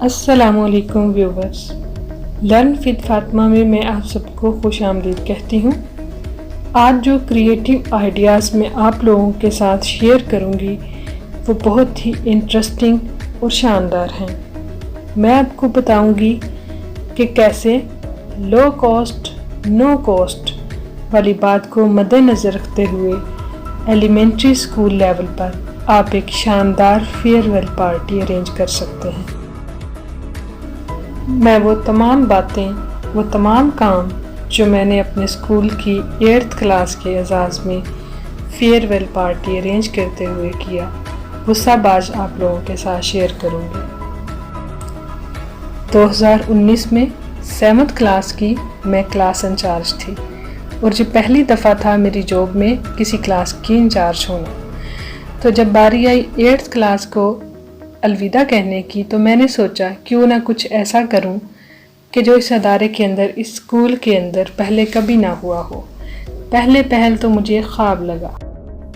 अस्सलामुअलैकुम viewers, learn with Fatima में मैं आप सबको खुश आमदीद कहती हूँ। आज जो क्रिएटिव आइडियाज़ मैं आप लोगों के साथ शेयर करूँगी वो बहुत ही इंटरेस्टिंग और शानदार हैं। मैं आपको बताऊँगी कि कैसे लो कॉस्ट नो कॉस्ट वाली बात को मद्देनज़र रखते हुए एलिमेंट्री स्कूल लेवल पर आप एक शानदार फेयरवेल पार्टी अरेंज कर सकते हैं। मैं वो तमाम बातें, वो तमाम काम जो मैंने अपने स्कूल की 8th क्लास के एजाज़ में फेयरवेल पार्टी अरेंज करते हुए किया, वो सब आज आप लोगों के साथ शेयर करूँगी। 2019 में 7th क्लास की मैं क्लास इंचार्ज थी और जो पहली दफ़ा था मेरी जॉब में किसी क्लास की इंचार्ज होना। तो जब बारी आई 8th क्लास को अलविदा कहने की, तो मैंने सोचा क्यों ना कुछ ऐसा करूं कि जो इस अदारे के अंदर, इस स्कूल के अंदर पहले कभी ना हुआ हो। पहल तो मुझे ख्वाब लगा,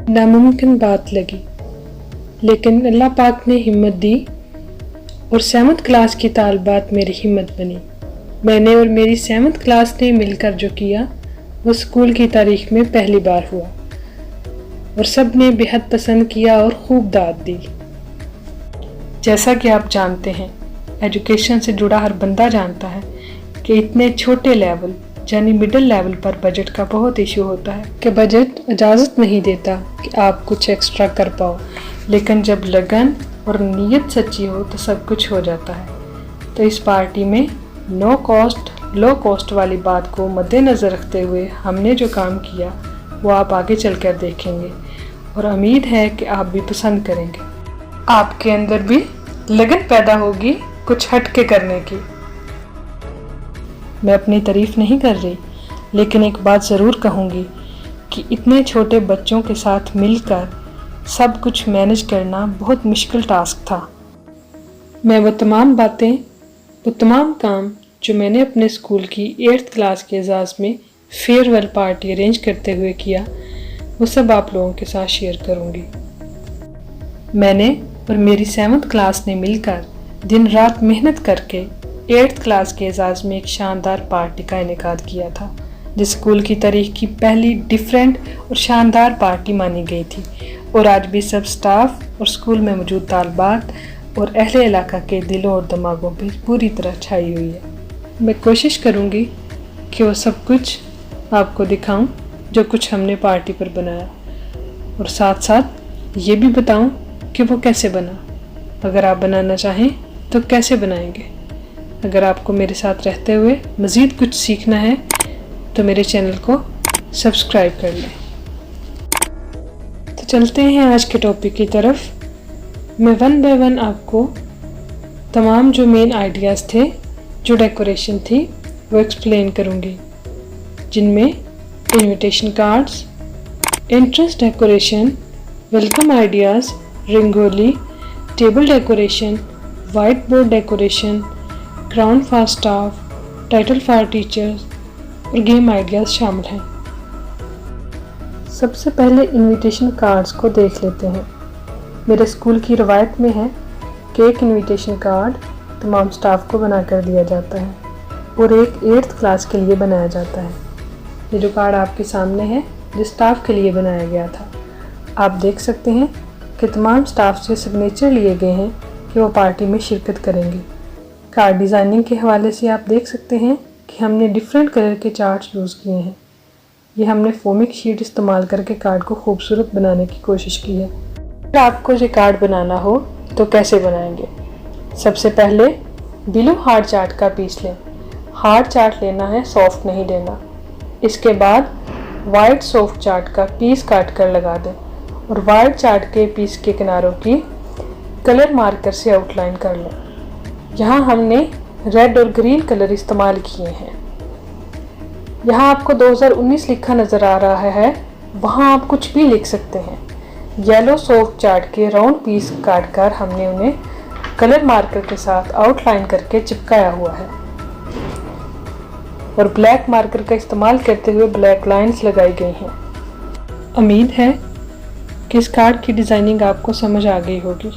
नामुमकिन बात लगी, लेकिन अल्लाह पाक ने हिम्मत दी और 7th क्लास की तालिबात मेरी हिम्मत बनी। मैंने और मेरी 7th क्लास ने मिलकर जो किया वो स्कूल की तारीख में पहली बार हुआ और सब ने बेहद पसंद किया और खूब दाद दी। जैसा कि आप जानते हैं, एजुकेशन से जुड़ा हर बंदा जानता है कि इतने छोटे लेवल यानी मिडिल लेवल पर बजट का बहुत इशू होता है कि बजट इजाज़त नहीं देता कि आप कुछ एक्स्ट्रा कर पाओ, लेकिन जब लगन और नीयत सच्ची हो तो सब कुछ हो जाता है। तो इस पार्टी में नो कॉस्ट लो कॉस्ट वाली बात को मद्देनज़र रखते हुए हमने जो काम किया वो आप आगे चलकर देखेंगे और उम्मीद है कि आप भी पसंद करेंगे। आपके अंदर भी लगन पैदा होगी कुछ हटके करने की। मैं अपनी तारीफ नहीं कर रही, लेकिन एक बात ज़रूर कहूँगी कि इतने छोटे बच्चों के साथ मिलकर सब कुछ मैनेज करना बहुत मुश्किल टास्क था। मैं वो तमाम बातें, वो तमाम काम जो मैंने अपने स्कूल की 8th क्लास के एजाज़ में फेयरवेल पार्टी अरेंज करते हुए किया, वो सब आप लोगों के साथ शेयर करूँगी। मैंने और मेरी 7th क्लास ने मिलकर दिन रात मेहनत करके 8th क्लास के एजाज़ में एक शानदार पार्टी का इनेकाद किया था, जिस स्कूल की तारीख की पहली डिफरेंट और शानदार पार्टी मानी गई थी। और आज भी सब स्टाफ और स्कूल में मौजूद तालिबात और अहले इलाका के दिलों और दिमागों पर पूरी तरह छाई हुई है। मैं कोशिश करूँगी कि वो सब कुछ आपको दिखाऊं जो कुछ हमने पार्टी पर बनाया, और साथ साथ ये भी बताऊं कि वो कैसे बना। अगर आप बनाना चाहें तो कैसे बनाएंगे। अगर आपको मेरे साथ रहते हुए मज़ीद कुछ सीखना है तो मेरे चैनल को सब्सक्राइब कर लें। तो चलते हैं आज के टॉपिक की तरफ। मैं 1 बाय 1 आपको तमाम जो मेन आइडियाज़ थे, जो डेकोरेशन थी, वो एक्सप्लेन करूँगी, जिनमें invitation cards, entrance decoration, welcome ideas, rangoli, table decoration, white board decoration, crown for staff, title for teachers और गेम आइडियाज़ शामिल हैं। सबसे पहले इनविटेशन कार्ड्स को देख लेते हैं। मेरे स्कूल की रवायत में है कि एक इनविटेशन कार्ड तमाम स्टाफ को बना कर दिया जाता है और एक 8th क्लास के लिए बनाया जाता है। ये जो कार्ड आपके सामने है, जो स्टाफ के लिए बनाया गया था, आप देख सकते हैं कि तमाम स्टाफ से सिग्नेचर लिए गए हैं कि वो पार्टी में शिरकत करेंगे। कार्ड डिज़ाइनिंग के हवाले से आप देख सकते हैं कि हमने डिफरेंट कलर के चार्ट्स यूज़ किए हैं। ये हमने फोमिक शीट इस्तेमाल करके कार्ड को खूबसूरत बनाने की कोशिश की है। अगर आपको ये कार्ड बनाना हो तो कैसे बनाएंगे? सबसे पहले ब्लू हार्ड चार्ट का पीस लें। हार्ड चार्ट लेना है, सॉफ्ट नहीं लेना। इसके बाद वाइट सॉफ्ट चार्ट का पीस काट कर लगा दें और वाइट चार्ट के पीस के किनारों की कलर मार्कर से आउटलाइन कर लें। यहाँ हमने रेड और ग्रीन कलर इस्तेमाल किए हैं। यहाँ आपको 2019 लिखा नज़र आ रहा है, वहाँ आप कुछ भी लिख सकते हैं। येलो सॉफ्ट चार्ट के राउंड पीस काट कर हमने उन्हें कलर मार्कर के साथ आउटलाइन करके चिपकाया हुआ है और ब्लैक मार्कर का इस्तेमाल करते हुए ब्लैक लाइंस लगाई गई हैं। उम्मीद है कि इस कार्ड की डिज़ाइनिंग आपको समझ आ गई होगी।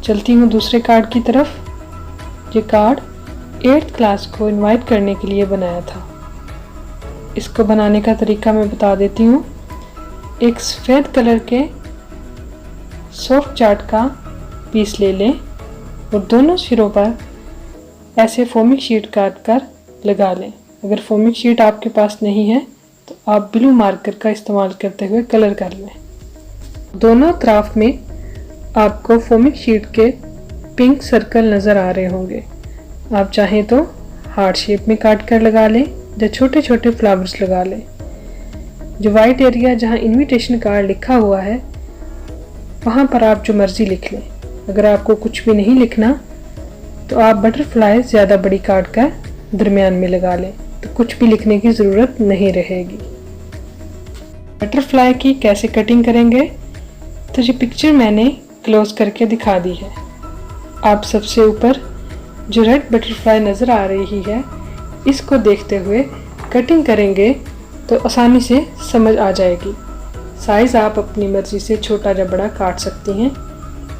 चलती हूँ दूसरे कार्ड की तरफ। ये कार्ड 8th क्लास को इनवाइट करने के लिए बनाया था। इसको बनाने का तरीका मैं बता देती हूँ। एक सफ़ेद कलर के सॉफ्ट चार्ट का पीस ले लें और दोनों सिरों पर ऐसे फोमिक शीट काट कर लगा लें। अगर फोमिक शीट आपके पास नहीं है तो आप ब्लू मार्कर का इस्तेमाल करते हुए कलर कर लें। दोनों तरफ में आपको फोमिक शीट के पिंक सर्कल नज़र आ रहे होंगे। आप चाहें तो हार्ट शेप में काट कर लगा लें या छोटे छोटे फ्लावर्स लगा लें। जो वाइट एरिया जहां इनविटेशन कार्ड लिखा हुआ है वहां पर आप जो मर्ज़ी लिख लें। अगर आपको कुछ भी नहीं लिखना तो आप बटरफ्लाई ज़्यादा बड़ी काट कर दरमियान में लगा लें, तो कुछ भी लिखने की ज़रूरत नहीं रहेगी। बटरफ्लाई की कैसे कटिंग करेंगे तो ये पिक्चर मैंने क्लोज करके दिखा दी है। आप सबसे ऊपर जो रेड बटरफ्लाई नज़र आ रही है इसको देखते हुए कटिंग करेंगे तो आसानी से समझ आ जाएगी। साइज़ आप अपनी मर्ज़ी से छोटा या बड़ा काट सकती हैं।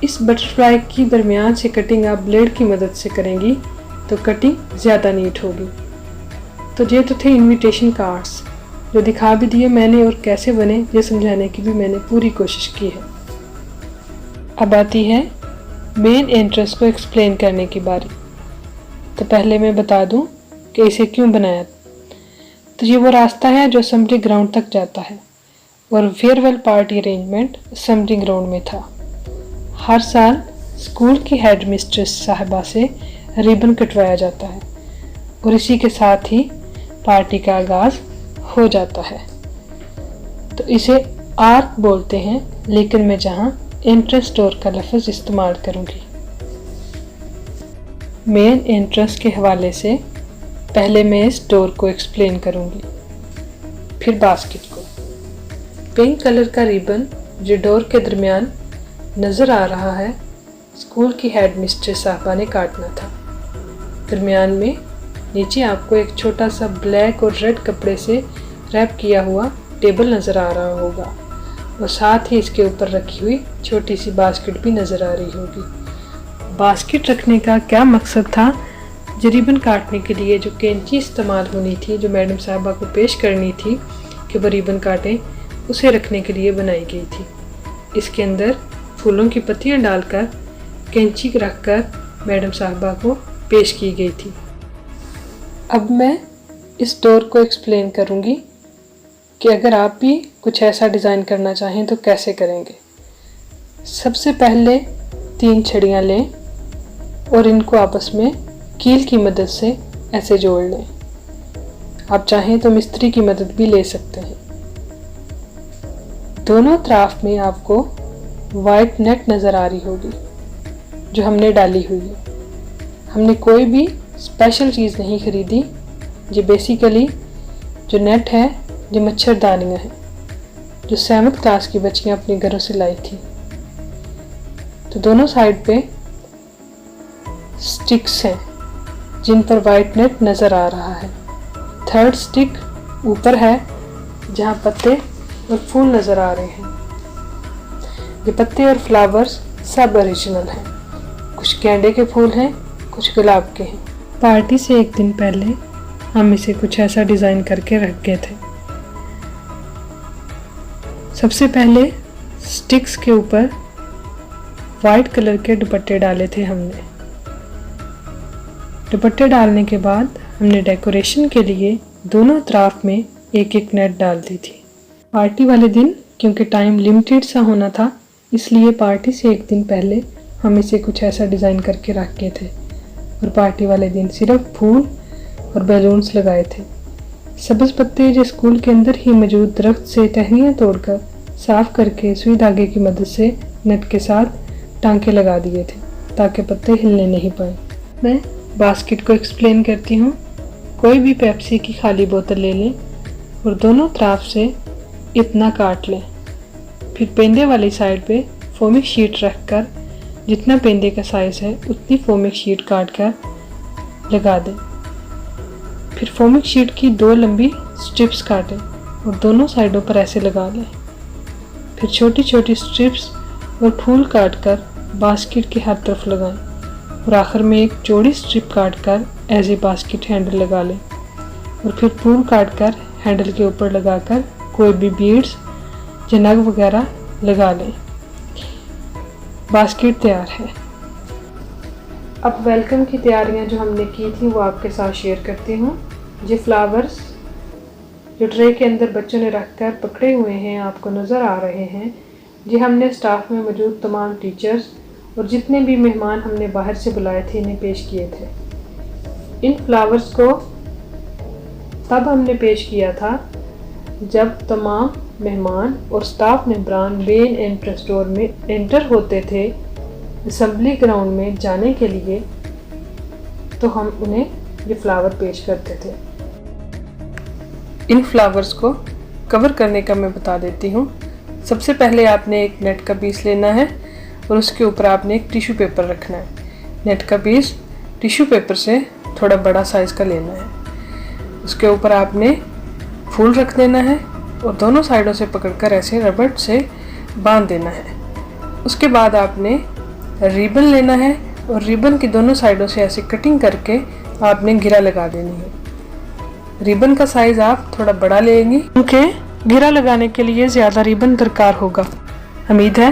इस बटरफ्लाई की दरमियान से कटिंग आप ब्लेड की मदद से करेंगी तो कटिंग ज़्यादा नीट होगी। तो ये तो थे इनविटेशन कार्ड्स जो दिखा भी दिए मैंने, और कैसे बने ये समझाने की भी मैंने पूरी कोशिश की है। अब आती है मेन एंट्रेंस को एक्सप्लेन करने की बारी। तो पहले मैं बता दूं कि इसे क्यों बनाया। तो ये वो रास्ता है जो असेंबली ग्राउंड तक जाता है और farewell party arrangement assembly ground में था। हर साल स्कूल की हेड मिस्ट्रेस साहिबा से रिबन कटवाया जाता है और इसी के साथ ही पार्टी का आगाज़ हो जाता है। तो इसे आर्क बोलते हैं, लेकिन मैं जहाँ एंट्रेंस डोर का लफ्ज़ इस्तेमाल करूँगी। मेन एंट्रेंस के हवाले से पहले मैं इस डोर को एक्सप्लेन करूँगी, फिर बास्केट को। पिंक कलर का रिबन जो डोर के दरमियान नज़र आ रहा है स्कूल की हेड मिस्ट्रेस साहबा ने काटना था। दरमियान में नीचे आपको एक छोटा सा ब्लैक और रेड कपड़े से रैप किया हुआ टेबल नज़र आ रहा होगा और साथ ही इसके ऊपर रखी हुई छोटी सी बास्केट भी नज़र आ रही होगी। बास्केट रखने का क्या मकसद था? जो रिबन काटने के लिए जो कैंची इस्तेमाल होनी थी, जो मैडम साहबा को पेश करनी थी कि वो रिबन काटें, उसे रखने के लिए बनाई गई थी। इसके अंदर फूलों की पत्तियां डालकर कैंची रखकर मैडम साहबा को पेश की गई थी। अब मैं इस डोर को एक्सप्लेन करूंगी कि अगर आप भी कुछ ऐसा डिज़ाइन करना चाहें तो कैसे करेंगे। सबसे पहले 3 छड़ियाँ लें और इनको आपस में कील की मदद से ऐसे जोड़ लें। आप चाहें तो मिस्त्री की मदद भी ले सकते हैं। दोनों तरफ में आपको वाइट नेट नज़र आ रही होगी जो हमने डाली हुई है। हमने कोई भी स्पेशल चीज़ नहीं खरीदी। ये बेसिकली जो नेट है ये मच्छरदानियाँ हैं जो 7th क्लास की बच्चियाँ अपने घरों से लाई थी। तो दोनों साइड पे स्टिक्स हैं जिन पर वाइट नेट नज़र आ रहा है। 3rd स्टिक ऊपर है जहाँ पत्ते और फूल नज़र आ रहे हैं। ये पत्ते और फ्लावर्स सब ओरिजिनल हैं। कुछ गेंदे के फूल हैं, कुछ गुलाब के हैं। पार्टी से एक दिन पहले हम इसे कुछ ऐसा डिज़ाइन करके रख गए थे। सबसे पहले स्टिक्स के ऊपर वाइट कलर के दुपट्टे डाले थे हमने। दुपट्टे डालने के बाद हमने डेकोरेशन के लिए दोनों तरफ में एक एक नेट डाल दी थी। पार्टी वाले दिन क्योंकि टाइम लिमिटेड सा होना था, इसलिए पार्टी से एक दिन पहले हम इसे कुछ ऐसा डिज़ाइन करके रख गए थे और पार्टी वाले दिन सिर्फ फूल और बैलून्स लगाए थे। सब्ज़ पत्ते जो स्कूल के अंदर ही मौजूद दरख्त से टहनियाँ तोड़कर साफ़ करके सुई धागे की मदद से नेट के साथ टांके लगा दिए थे ताकि पत्ते हिलने नहीं पाए। मैं बास्केट को एक्सप्लेन करती हूँ। कोई भी पेप्सी की खाली बोतल ले लें और दोनों तरफ से इतना काट लें। फिर पेंदे वाली साइड पे फोमिक शीट रखकर जितना पेंदे का साइज़ है उतनी फोमिक शीट काट कर लगा दें। फिर फोमिक शीट की 2 लंबी स्ट्रिप्स काटें और दोनों साइडों पर ऐसे लगा लें। फिर छोटी छोटी स्ट्रिप्स और फूल काटकर बास्केट की हर तरफ लगाएं और आखिर में एक चौड़ी स्ट्रिप काट कर एज ए बास्केट हैंडल लगा लें और फिर फूल काट कर हैंडल के ऊपर लगाकर कोई भी बीड्स या नग वगैरह लगा लें। बास्केट तैयार है। अब वेलकम की तैयारियां जो हमने की थी वो आपके साथ शेयर करती हूँ। ये फ्लावर्स जो ट्रे के अंदर बच्चों ने रखकर पकड़े हुए हैं आपको नज़र आ रहे हैं, ये हमने स्टाफ में मौजूद तमाम टीचर्स और जितने भी मेहमान हमने बाहर से बुलाए थे इन्हें पेश किए थे। इन फ्लावर्स को तब हमने पेश किया था जब तमाम मेहमान और स्टाफ मेंबरान मेन एंट्रेंस डोर में एंटर होते थे असेंबली ग्राउंड में जाने के लिए, तो हम उन्हें ये फ्लावर पेश करते थे। इन फ्लावर्स को कवर करने का मैं बता देती हूँ। सबसे पहले आपने एक नेट का पीस लेना है और उसके ऊपर आपने एक टिश्यू पेपर रखना है। नेट का पीस टिश्यू पेपर से थोड़ा बड़ा साइज़ का लेना है। उसके ऊपर आपने फूल रख देना है और दोनों साइडों से पकड़कर ऐसे रबड़ से बांध देना है। उसके बाद आपने रिबन लेना है और रिबन की दोनों साइडों से ऐसे कटिंग करके आपने घेरा लगा देनी है। रिबन का साइज़ आप थोड़ा बड़ा लेंगे क्योंकि घेरा लगाने के लिए ज़्यादा रिबन दरकार होगा। उम्मीद है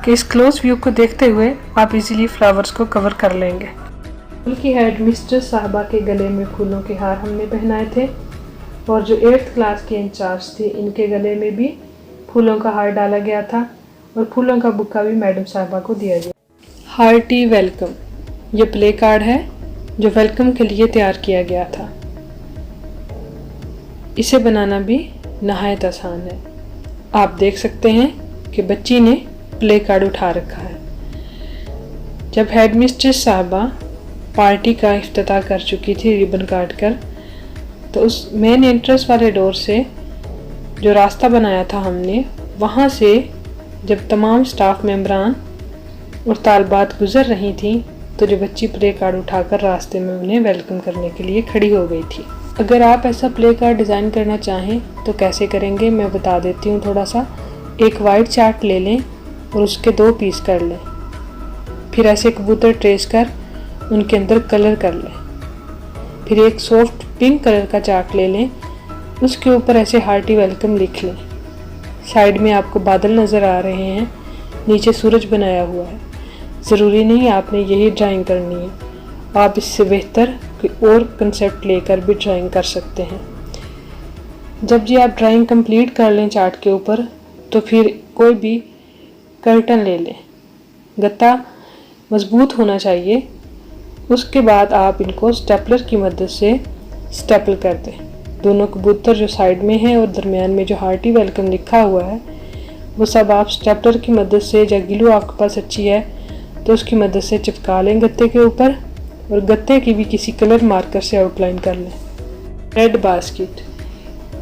कि इस क्लोज व्यू को देखते हुए आप इजीली फ्लावर्स को कवर कर लेंगे। स्कूल की हेड मिस्ट्रेस साहबा के गले में फूलों के हार हमने पहनाए थे और जो 8th क्लास की इंचार्ज थी इनके गले में भी फूलों का हार डाला गया था और फूलों का बुक्का भी मैडम साहबा को दिया गया। हार्टी वेलकम ये प्ले कार्ड है जो वेलकम के लिए तैयार किया गया था। इसे बनाना भी नहायत आसान है। आप देख सकते हैं कि बच्ची ने प्ले कार्ड उठा रखा है। जब हेड मिस्ट्रेस साहबा पार्टी का इफ्तिताह कर चुकी थी रिबन काट कर, तो उस मेन एंट्रेंस वाले डोर से जो रास्ता बनाया था हमने, वहाँ से जब तमाम स्टाफ मेंबरान और तालबात गुजर रही थी तो जो बच्ची प्ले कार्ड उठाकर रास्ते में उन्हें वेलकम करने के लिए खड़ी हो गई थी। अगर आप ऐसा प्ले कार्ड डिज़ाइन करना चाहें तो कैसे करेंगे मैं बता देती हूँ थोड़ा सा। एक वाइट चार्ट ले लें और उसके 2 पीस कर लें। फिर ऐसे कबूतर ट्रेस कर उनके अंदर कलर कर लें। फिर एक सॉफ्ट पिंक कलर का चार्ट ले लें, उसके ऊपर ऐसे हार्टी वेलकम लिख लें। साइड में आपको बादल नज़र आ रहे हैं, नीचे सूरज बनाया हुआ है। ज़रूरी नहीं आपने यही ड्राइंग करनी है, आप इससे बेहतर कोई और कंसेप्ट लेकर भी ड्राइंग कर सकते हैं। जब जी आप ड्राइंग कंप्लीट कर लें चार्ट के ऊपर, तो फिर कोई भी कर्टन ले लें। गत्ता मजबूत होना चाहिए। उसके बाद आप इनको स्टेपलर की मदद से स्टेपल कर दें। दोनों कबूतर जो साइड में हैं और दरमियान में जो हार्टी वेलकम लिखा हुआ है वो सब आप स्टेपलर की मदद से, या ग्लू आपके पास अच्छी है तो उसकी मदद से चिपका लें गत्ते के ऊपर, और गत्ते की भी किसी कलर मार्कर से आउटलाइन कर लें। रेड बास्केट,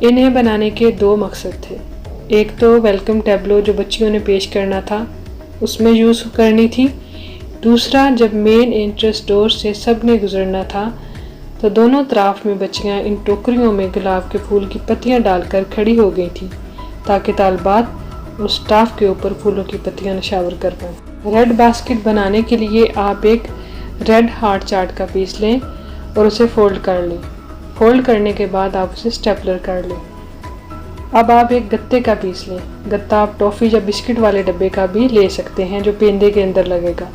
इन्हें बनाने के 2 मकसद थे। एक तो वेलकम टैब्लो जो बच्चियों ने पेश करना था उसमें यूज़ करनी थी। दूसरा, जब मेन एंट्रेंस डोर से सब ने गुजरना था तो दोनों तरफ में बच्चियां इन टोकरियों में गुलाब के फूल की पत्तियां डालकर खड़ी हो गई थी ताकि तालबात और स्टाफ के ऊपर फूलों की पत्तियां नशावर कर पाएँ। रेड बास्केट बनाने के लिए आप एक रेड हार्ट चार्ट का पीस लें और उसे फोल्ड कर लें। फोल्ड करने के बाद आप उसे स्टेपलर कर लें। अब आप एक गत्ते का पीस लें। गत्ता आप टॉफ़ी या बिस्किट वाले डब्बे का भी ले सकते हैं जो पेंदे के अंदर लगेगा।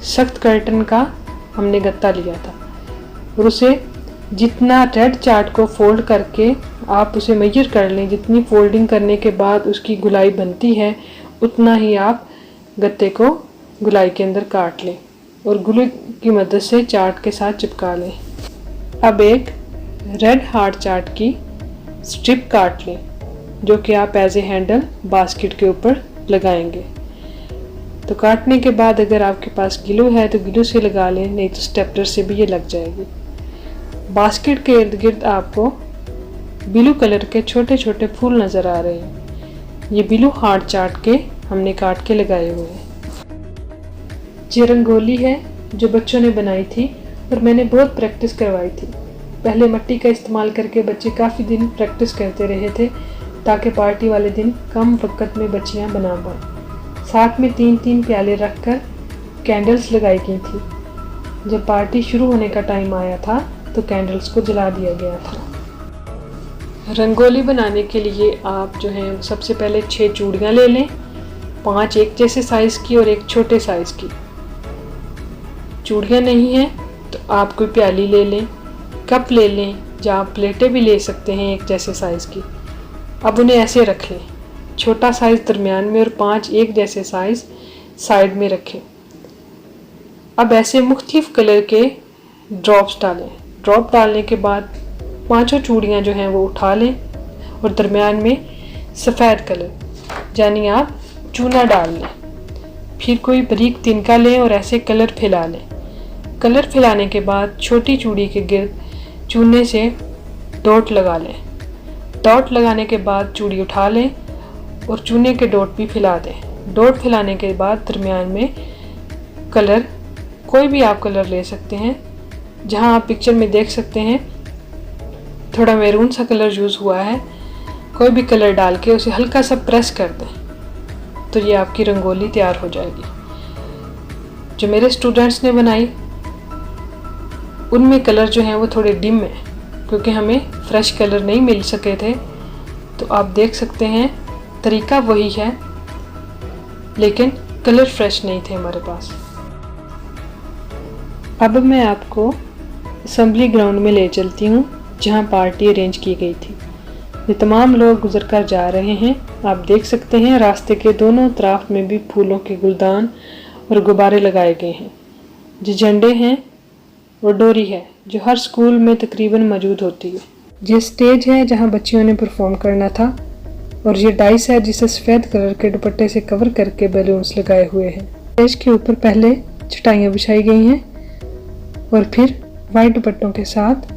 सख्त कर्टन का हमने गत्ता लिया था और उसे जितना रेड चार्ट को फोल्ड करके आप उसे मेजर कर लें, जितनी फोल्डिंग करने के बाद उसकी गुलाई बनती है उतना ही आप गत्ते को गुलाई के अंदर काट लें और ग्लू की मदद से चार्ट के साथ चिपका लें। अब एक रेड हार्ट चार्ट की स्ट्रिप काट लें जो कि आप एज ए हैंडल बास्केट के ऊपर लगाएंगे। तो काटने के बाद अगर आपके पास ग्लू है तो ग्लू से लगा लें, नहीं तो स्टेपलर से भी ये लग जाएगी। बास्केट के इर्द गिर्द आपको ब्लू कलर के छोटे छोटे फूल नज़र आ रहे हैं। ये ब्लू हार्ट चार्ट के हमने काट के लगाए हुए हैं। ये रंगोली है जो बच्चों ने बनाई थी और मैंने बहुत प्रैक्टिस करवाई थी। पहले मिट्टी का इस्तेमाल करके बच्चे काफ़ी दिन प्रैक्टिस करते रहे थे ताकि पार्टी वाले दिन कम वक्त में बच्चियां बना पाएँ। साथ में 3-3 प्याले रखकर कैंडल्स लगाई गई थी। जब पार्टी शुरू होने का टाइम आया था तो कैंडल्स को जला दिया गया था। रंगोली बनाने के लिए आप जो है सबसे पहले 6 चूड़ियाँ ले लें, 5 एक जैसे साइज़ की और एक छोटे साइज़ की। चूड़ियाँ नहीं हैं तो आप कोई प्याली ले लें, कप ले लें, या आप प्लेटें भी ले सकते हैं एक जैसे साइज़ की। अब उन्हें ऐसे रख लें, छोटा साइज़ दरमियान में और 5 एक जैसे साइज़ साइड में रखें। अब ऐसे मुख्तलिफ कलर के ड्रॉप्स डालें। ड्रॉप डालने के बाद 5 चूड़ियाँ जो हैं वो उठा लें और दरमियान में सफ़ेद कलर यानी आप चूना डाल लें। फिर कोई बारीक तिनका लें और ऐसे कलर फैला लें। कलर फैलाने के बाद छोटी चूड़ी के गिर्द चूने से डॉट लगा लें। डॉट लगाने के बाद चूड़ी उठा लें और चूने के डॉट भी फैला दें। डॉट फैलाने के बाद दरमियान में कलर, कोई भी आप कलर ले सकते हैं। जहां आप पिक्चर में देख सकते हैं थोड़ा मैरून सा कलर यूज़ हुआ है, कोई भी कलर डाल के उसे हल्का सा प्रेस कर दें तो ये आपकी रंगोली तैयार हो जाएगी। जो मेरे स्टूडेंट्स ने बनाई उनमें कलर जो हैं वो थोड़े डिम है क्योंकि हमें फ्रेश कलर नहीं मिल सके थे। तो आप देख सकते हैं तरीका वही है लेकिन कलर फ्रेश नहीं थे हमारे पास। अब मैं आपको असेंबली ग्राउंड में ले चलती हूँ जहाँ पार्टी अरेंज की गई थी। ये तमाम लोग गुजर कर जा रहे हैं। आप देख सकते हैं रास्ते के दोनों तरफ में भी फूलों के गुलदान और गुब्बारे लगाए गए हैं। जो झंडे हैं और डोरी है जो हर स्कूल में तकरीबन मौजूद होती है। ये स्टेज है जहाँ बच्चियों ने परफॉर्म करना था और ये डाइस है जिसे सफ़ेद कलर के दुपट्टे से कवर करके बैलून्स लगाए हुए हैं। स्टेज के ऊपर पहले चटाइयाँ बिछाई गई हैं और फिर वाइट दुपट्टों के साथ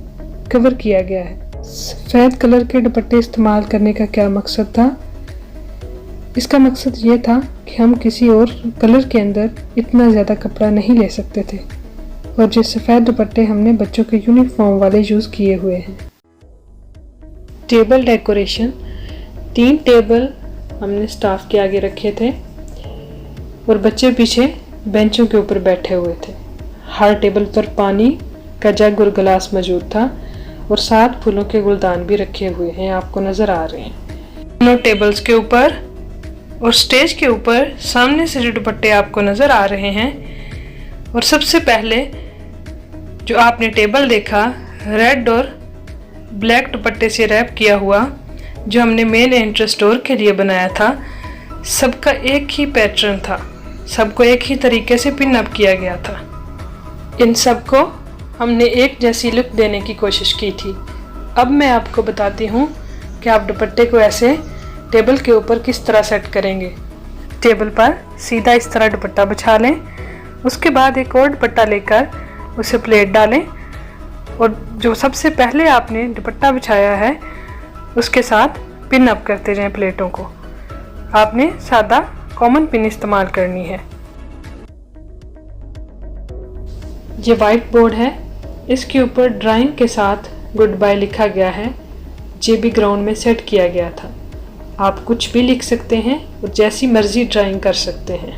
कवर किया गया है। सफ़ेद कलर के दुपट्टे इस्तेमाल करने का क्या मकसद था? इसका मकसद ये था कि हम किसी और कलर के अंदर इतना ज़्यादा कपड़ा नहीं ले सकते थे और जो सफ़ेद दुपट्टे हमने बच्चों के यूनिफॉर्म वाले यूज़ किए हुए हैं। टेबल डेकोरेशन, 3 टेबल हमने स्टाफ के आगे रखे थे और बच्चे पीछे बेंचों के ऊपर बैठे हुए थे। हर टेबल पर पानी का जग और गिलास मौजूद था और 7 फूलों के गुलदान भी रखे हुए हैं, आपको नज़र आ रहे हैं। दोनों टेबल्स के ऊपर और स्टेज के ऊपर सामने से जो दुपट्टे आपको नज़र आ रहे हैं और सबसे पहले जो आपने टेबल देखा रेड और ब्लैक दुपट्टे से रैप किया हुआ जो हमने मेन एंट्रेंस डोर के लिए बनाया था, सबका एक ही पैटर्न था, सबको एक ही तरीके से पिन अप किया गया था। इन सबको हमने एक जैसी लुक देने की कोशिश की थी। अब मैं आपको बताती हूँ कि आप दुपट्टे को ऐसे टेबल के ऊपर किस तरह सेट करेंगे। टेबल पर सीधा इस तरह दुपट्टा बिछा लें, उसके बाद एक और दुपट्टा लेकर उसे प्लेट डालें और जो सबसे पहले आपने दुपट्टा बिछाया है उसके साथ पिन अप करते जाएं प्लेटों को। आपने सादा कॉमन पिन इस्तेमाल करनी है। ये वाइट बोर्ड है, इसके ऊपर ड्राइंग के साथ गुड बाय लिखा गया है। ये भी ग्राउंड में सेट किया गया था। आप कुछ भी लिख सकते हैं और जैसी मर्जी ड्राइंग कर सकते हैं,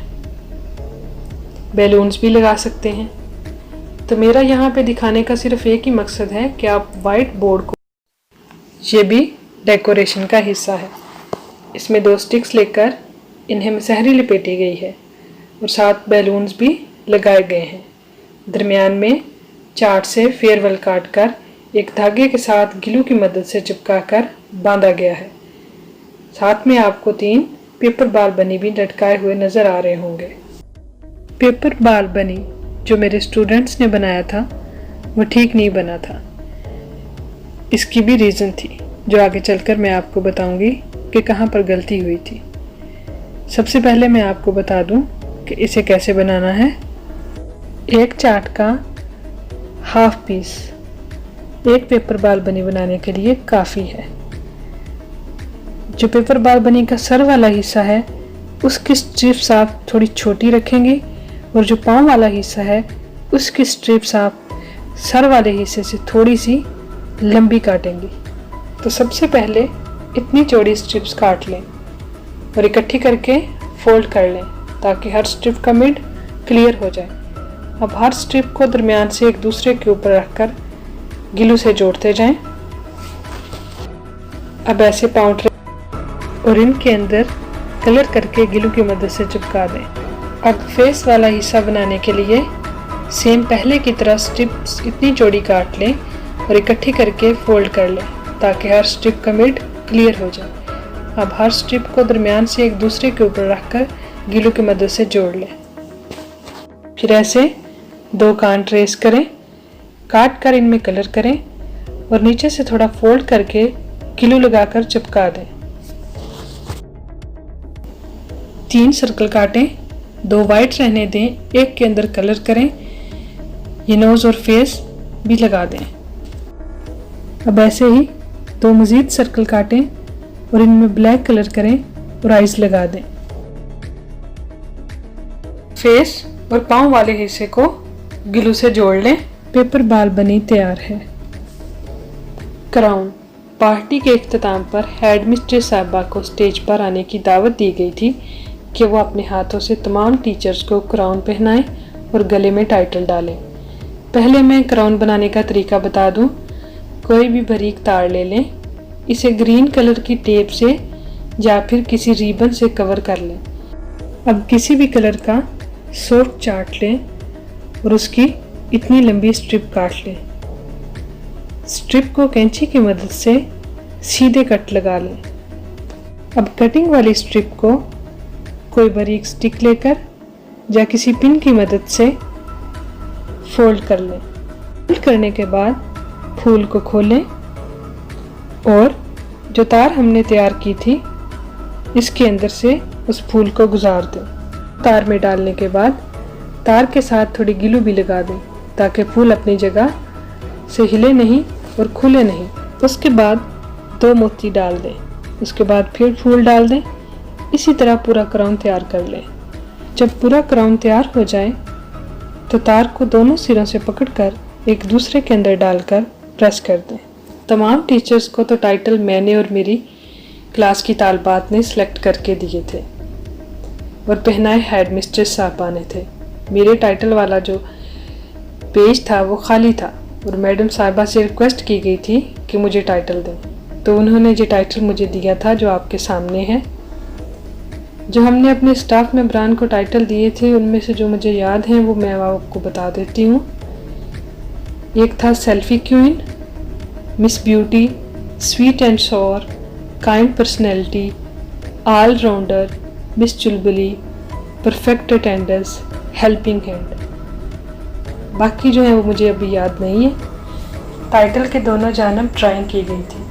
बैलून्स भी लगा सकते हैं। तो मेरा यहाँ पे दिखाने का सिर्फ एक ही मकसद है कि आप वाइट बोर्ड को, ये भी डेकोरेशन का हिस्सा है। इसमें 2 स्टिक्स लेकर इन्हें सहरी लिपेटी गई है और 7 बैलून्स भी लगाए गए हैं। दरमियान में चार्ट से फेयरवेल काट कर एक धागे के साथ ग्लू की मदद से चिपका कर बांधा गया है। साथ में आपको 3 पेपर बाल बनी भी लटकाए हुए नज़र आ रहे होंगे। पेपर बाल बनी जो मेरे स्टूडेंट्स ने बनाया था वो ठीक नहीं बना था। इसकी भी रीज़न थी जो आगे चलकर मैं आपको बताऊंगी कि कहाँ पर गलती हुई थी। सबसे पहले मैं आपको बता दूं कि इसे कैसे बनाना है। एक चार्ट का हाफ पीस एक पेपर बाल बनी बनाने के लिए काफ़ी है। जो पेपर बाल बनी का सर वाला हिस्सा है उसकी स्ट्रिप्स आप थोड़ी छोटी रखेंगे और जो पाँव वाला हिस्सा है उसकी स्ट्रिप्स आप सर वाले हिस्से से थोड़ी सी लंबी काटेंगे। तो सबसे पहले इतनी चौड़ी स्ट्रिप्स काट लें और इकट्ठी करके फोल्ड कर लें ताकि हर स्ट्रिप का मिड क्लियर हो जाए अब हर स्ट्रिप को दरमियान से एक दूसरे के ऊपर रखकर गिलू से जोड़ते जाएं। अब ऐसे पाउडर और इनके अंदर कलर करके गिलू की मदद से चिपका दें। अब फेस वाला हिस्सा बनाने के लिए सेम पहले की तरह स्ट्रिप्स इतनी चौड़ी काट लें और इकट्ठी करके फोल्ड कर लें ताकि हर स्ट्रिप का मिड क्लियर हो जाए। अब हर स्ट्रिप को दरमियान से एक दूसरे के ऊपर रखकर गिलू की मदद से जोड़ लें। फिर ऐसे 2 कान ट्रेस करें, काट कर इनमें कलर करें और नीचे से थोड़ा फोल्ड करके गिलू लगाकर चिपका दें। 3 सर्कल काटें, 2 वाइट रहने दें, एक के अंदर कलर करें, ये नोज और फेस भी लगा दें। अब ऐसे ही 2 मजीद सर्कल काटें और इनमें ब्लैक कलर करें और आइज लगा दें। फेस और पाँव वाले हिस्से को गिलू से जोड़ लें। पेपर बाल बनी तैयार है। क्राउन। पार्टी के इख्तिताम पर हेड मिस्ट्रेस साहिबा को स्टेज पर आने की दावत दी गई थी कि वो अपने हाथों से तमाम टीचर्स को क्राउन पहनाएं और गले में टाइटल डालें। पहले मैं क्राउन बनाने का तरीका बता दूं। कोई भी बारीक तार ले लें, इसे ग्रीन कलर की टेप से या फिर किसी रिबन से कवर कर लें। अब किसी भी कलर का सोर्ट चार्ट लें और उसकी इतनी लंबी स्ट्रिप काट लें। स्ट्रिप को कैंची की मदद से सीधे कट लगा लें। अब कटिंग वाली स्ट्रिप को कोई बारीक स्टिक लेकर या किसी पिन की मदद से फोल्ड कर लें। फोल्ड करने के बाद फूल को खोलें और जो तार हमने तैयार की थी इसके अंदर से उस फूल को गुजार दें। तार में डालने के बाद तार के साथ थोड़ी गिलू भी लगा दें ताकि फूल अपनी जगह से हिले नहीं और खुले नहीं। उसके बाद 2 मोती डाल दें, उसके बाद फिर फूल डाल दें। इसी तरह पूरा क्राउन तैयार कर लें। जब पूरा क्राउन तैयार हो जाए तो तार को दोनों सिरों से पकड़कर एक दूसरे के अंदर डालकर प्रेस कर दें। तमाम टीचर्स को तो टाइटल मैंने और मेरी क्लास की तालबात ने सिलेक्ट करके दिए थे और पहनाए हेड मिस्ट्रेस साहबा ने थे। मेरे टाइटल वाला जो पेज था वो खाली था और मैडम साहिबा से रिक्वेस्ट की गई थी कि मुझे टाइटल दें, तो उन्होंने जो टाइटल मुझे दिया था जो आपके सामने है। जो हमने अपने स्टाफ मेंबरान को टाइटल दिए थे उनमें से जो मुझे याद हैं वो मैं आपको बता देती हूँ। एक था selfie queen, miss beauty, sweet and sour, kind personality, all rounder, miss Chulbuli, perfect attendance, helping hand. बाकी जो है वो मुझे अभी याद नहीं है। टाइटल के दोनों जानब ड्राइंग की गई थी।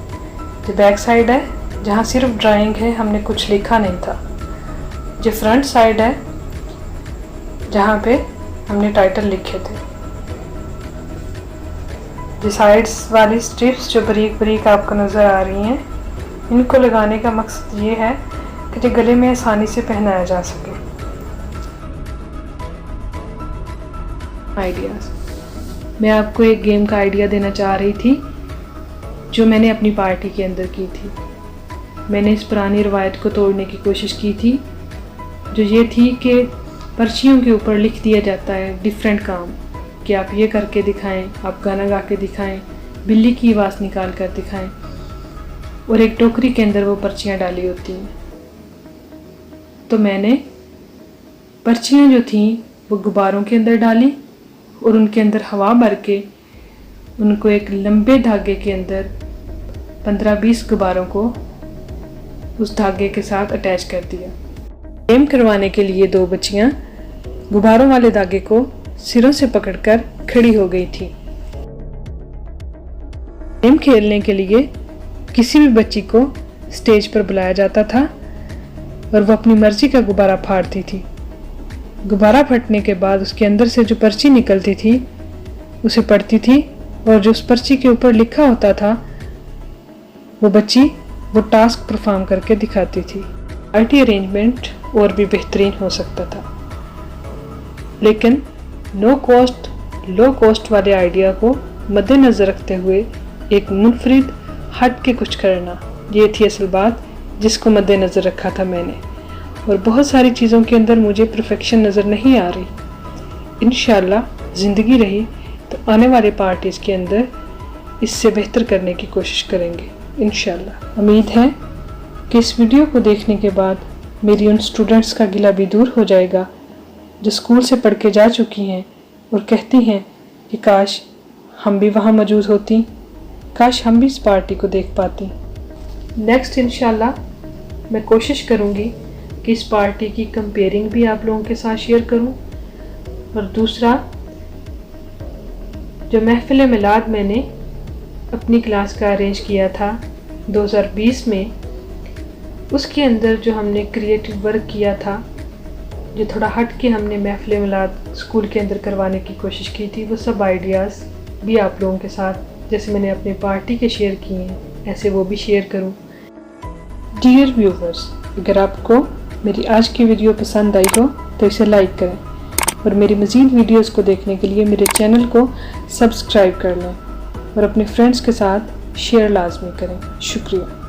जो बैक साइड है जहाँ सिर्फ ड्राइंग है, हमने कुछ लिखा नहीं था। जो फ्रंट साइड है जहाँ पे हमने टाइटल लिखे थे। जो साइड्स वाली स्ट्रिप्स जो बारीक बारीक आपको नज़र आ रही हैं, इनको लगाने का मकसद ये है कि जो गले में आसानी से पहनाया जा सके। आइडियाज़। मैं आपको एक गेम का आइडिया देना चाह रही थी जो मैंने अपनी पार्टी के अंदर की थी। मैंने इस पुरानी रवायत को तोड़ने की कोशिश की थी जो ये थी कि पर्चियों के ऊपर लिख दिया जाता है डिफरेंट काम कि आप ये करके दिखाएं, आप गाना गा के दिखाएं, बिल्ली की आवाज़ निकाल कर दिखाएं, और एक टोकरी के अंदर वो पर्चियाँ डाली होती हैं। तो मैंने पर्चियाँ जो थीं वो गुब्बारों के अंदर डाली और उनके अंदर हवा भर के उनको एक लंबे धागे के अंदर 15-20 गुब्बारों को उस धागे के साथ अटैच कर दिया। गेम करवाने के लिए 2 बच्चियां गुब्बारों वाले धागे को सिरों से पकड़कर खड़ी हो गई थी। गेम खेलने के लिए किसी भी बच्ची को स्टेज पर बुलाया जाता था और वो अपनी मर्जी का गुब्बारा फाड़ती थी। गुब्बारा फटने के बाद उसके अंदर से जो पर्ची निकलती थी उसे पढ़ती थी और जो उस पर्ची के ऊपर लिखा होता था वो बच्ची वो टास्क परफॉर्म करके दिखाती थी। पार्टी अरेंजमेंट और भी बेहतरीन हो सकता था, लेकिन लो कॉस्ट वाले आइडिया को मद्देनज़र रखते हुए एक मुनफरिद हट के कुछ करना, ये थी असल बात जिसको मद्देनज़र रखा था मैंने। और बहुत सारी चीज़ों के अंदर मुझे परफेक्शन नज़र नहीं आ रही। इंशाल्लाह ज़िंदगी रही तो आने वाले पार्टीज़ के अंदर इससे बेहतर करने की कोशिश करेंगे इंशाल्लाह। उम्मीद है कि इस वीडियो को देखने के बाद मेरी उन स्टूडेंट्स का गिला भी दूर हो जाएगा जो स्कूल से पढ़ के जा चुकी हैं और कहती हैं कि काश हम भी वहाँ मौजूद होती, काश हम भी इस पार्टी को देख पाती। नेक्स्ट इंशाल्लाह मैं कोशिश करूँगी कि इस पार्टी की कंपेयरिंग भी आप लोगों के साथ शेयर करूँ। और दूसरा, जो महफिल मिलाद मैंने अपनी क्लास का अरेंज किया था 2020 में, उसके अंदर जो हमने क्रिएटिव वर्क किया था, जो थोड़ा हट के हमने महफिल मिलाद स्कूल के अंदर करवाने की कोशिश की थी, वो सब आइडियाज़ भी आप लोगों के साथ जैसे मैंने अपनी पार्टी के शेयर किए हैं ऐसे वो भी शेयर करूं। डियर व्यूवर्स, अगर आपको मेरी आज की वीडियो पसंद आई हो तो इसे लाइक करें और मेरी मज़ीद वीडियोस को देखने के लिए मेरे चैनल को सब्सक्राइब कर लें और अपने फ्रेंड्स के साथ शेयर लाजमी करें। शुक्रिया।